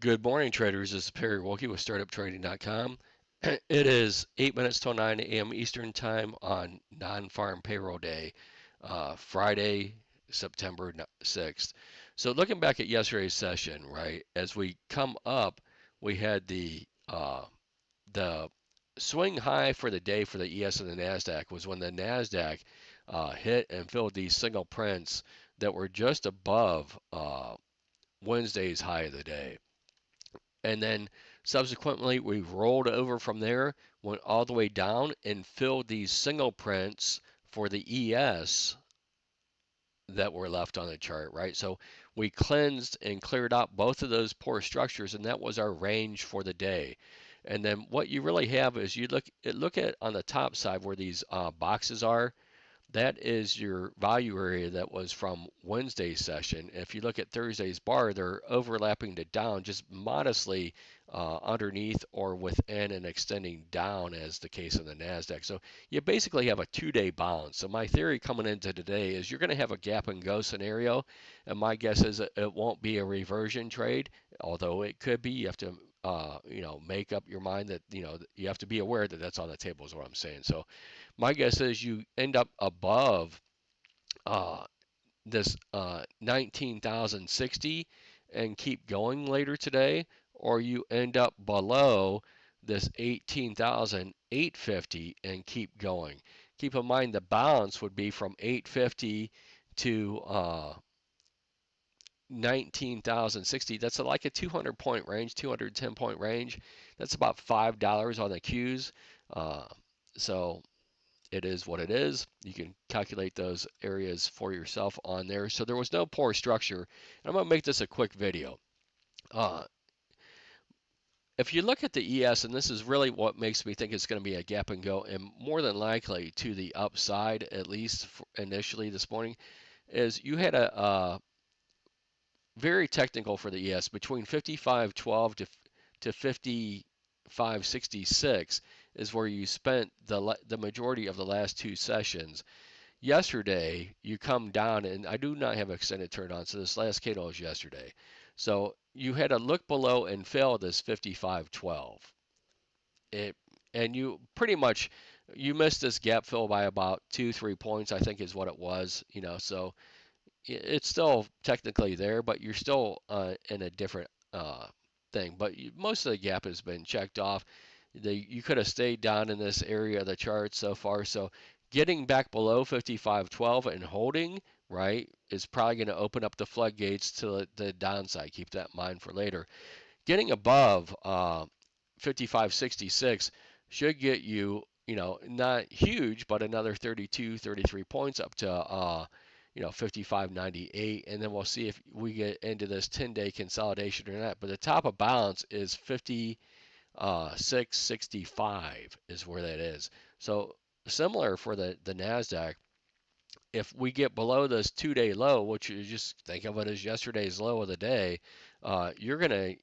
Good morning, traders. This is Perry Wilkie with StartupTrading.com. It is 8 minutes till 9 a.m. Eastern Time on non-farm payroll day, Friday, September 6th. So looking back at yesterday's session, right, as we come up, we had the swing high for the day for the ES and the NASDAQ was when the NASDAQ hit and filled these single prints that were just above Wednesday's high of the day. And then subsequently we rolled over from there, went all the way down and filled these single prints for the ES that were left on the chart, right? So we cleansed and cleared out both of those poor structures, and that was our range for the day. And then what you really have is you look at on the top side where these boxes are. That is your value area that was from Wednesday's session. If you look at Thursday's bar, they're overlapping to down just modestly underneath or within and extending down as the case in the NASDAQ. So you basically have a 2-day bounce. So my theory coming into today is you're going to have a gap and go scenario. And my guess is it won't be a reversion trade, although it could be. You have to make up your mind that, you have to be aware that that's on the table is what I'm saying. So my guess is you end up above uh, this 19,060 and keep going later today, or you end up below this 18,850 and keep going. Keep in mind the balance would be from 850 to 19,060. That's like a 200 point range, 210 point range. That's about $5 on the Qs. Uh, so it is what it is. You can calculate those areas for yourself on there. So there was no poor structure. And I'm going to make this a quick video. Uh, if you look at the ES, and this is really what makes me think it's going to be a gap and go, and more than likely to the upside, at least initially this morning, is you had a very technical for the ES between 55.12 to 55.66 is where you spent the majority of the last two sessions. Yesterday, you come down, and I do not have extended turn on, so this last candle is yesterday. So you had to look below and fill this 55.12. It, and you pretty much you missed this gap fill by about 2-3 points, I think is what it was. So it's still technically there, but you're still in a different thing. But most of the gap has been checked off. You could have stayed down in this area of the chart so far. So getting back below 55.12 and holding, right, is probably going to open up the floodgates to the downside. Keep that in mind for later. Getting above 55.66 should get you, not huge, but another 32, 33 points up to 55.98, and then we'll see if we get into this 10-day consolidation or not. But the top of balance is 56.65 is where that is. So similar for the NASDAQ. If we get below this 2-day low, which you just think of it as yesterday's low of the day, you're gonna,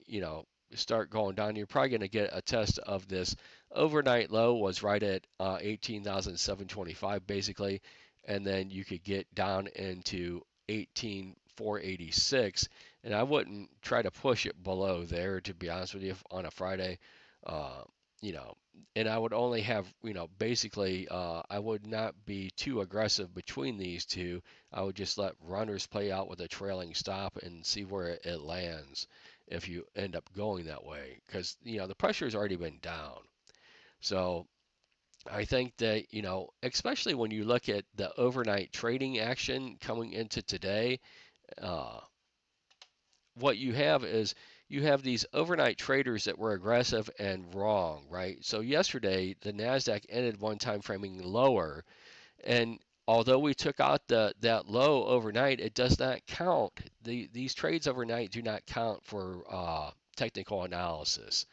start going down. You're probably gonna get a test of this overnight low was right at 18,725 basically, and then you could get down into 18,486, and I wouldn't try to push it below there, to be honest with you, on a Friday. Uh, you know, and I would only have, basically, I would not be too aggressive between these two. I would just let runners play out with a trailing stop and see where it lands if you end up going that way, because the pressure has already been down. So I think that, especially when you look at the overnight trading action coming into today, uh, what you have is you have these overnight traders that were aggressive and wrong, right? So yesterday the Nasdaq ended one time framing lower, and although we took out that low overnight, it does not count. These trades overnight do not count for technical analysis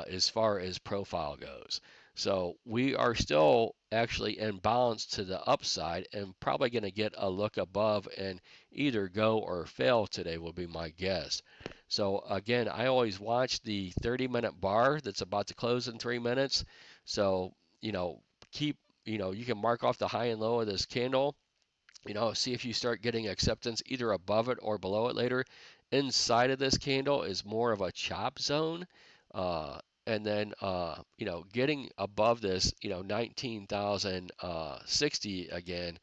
as far as profile goes. So we are still actually in balance to the upside and probably going to get a look above and either go or fail today will be my guess. So again, I always watch the 30-minute bar that's about to close in 3 minutes. So, keep, you can mark off the high and low of this candle See if you start getting acceptance either above it or below it later. Inside of this candle is more of a chop zone. And then, getting above this, 19,060 again,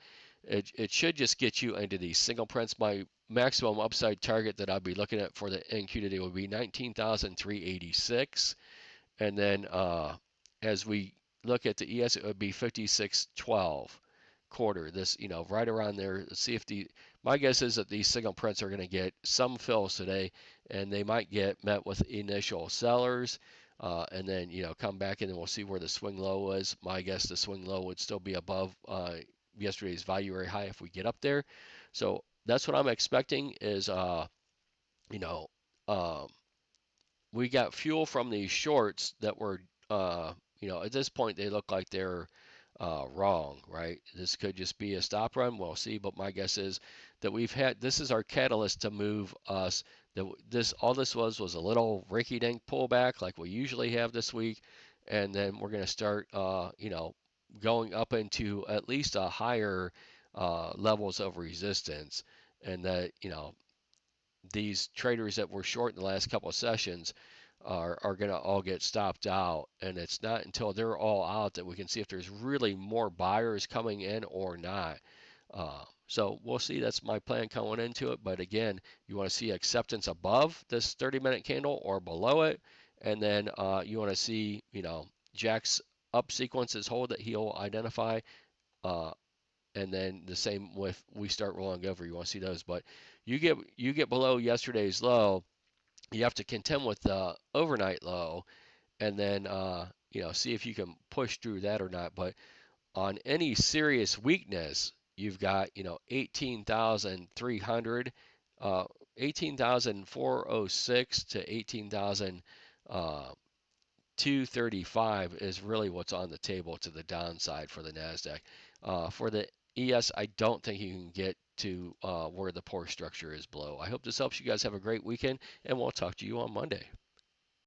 it should just get you into these single prints. My maximum upside target that I'd be looking at for the NQ today would be 19,386. And then as we look at the ES, it would be 5612 quarter. This, right around there. Let's see if my guess is that these signal prints are going to get some fills today, and they might get met with initial sellers, and then, come back and then we'll see where the swing low was. My guess the swing low would still be above yesterday's value area high if we get up there. So that's what I'm expecting is, you know, um, we got fuel from these shorts that were, at this point they look like they're wrong, right? This could just be a stop run. We'll see, but my guess is that this is our catalyst to move us. That all this was a little rinky-dink pullback like we usually have this week, and then we're going to start, going up into at least a higher levels of resistance, and that, these traders that were short in the last couple of sessions are going to all get stopped out. And it's not until they're all out that we can see if there's really more buyers coming in or not. So we'll see. That's my plan going into it. But again, you want to see acceptance above this 30-minute candle or below it. And then you want to see, Jack's up sequences hold that he'll identify. Uh, and then the same with we start rolling over. You want to see those, but you get below yesterday's low, you have to contend with the overnight low, and then see if you can push through that or not. But on any serious weakness, you've got 18,300, 18,406 to 18,000. 235 is really what's on the table to the downside for the NASDAQ. For the ES, I don't think you can get to where the poor structure is below. I hope this helps you guys have a great weekend, and we'll talk to you on Monday.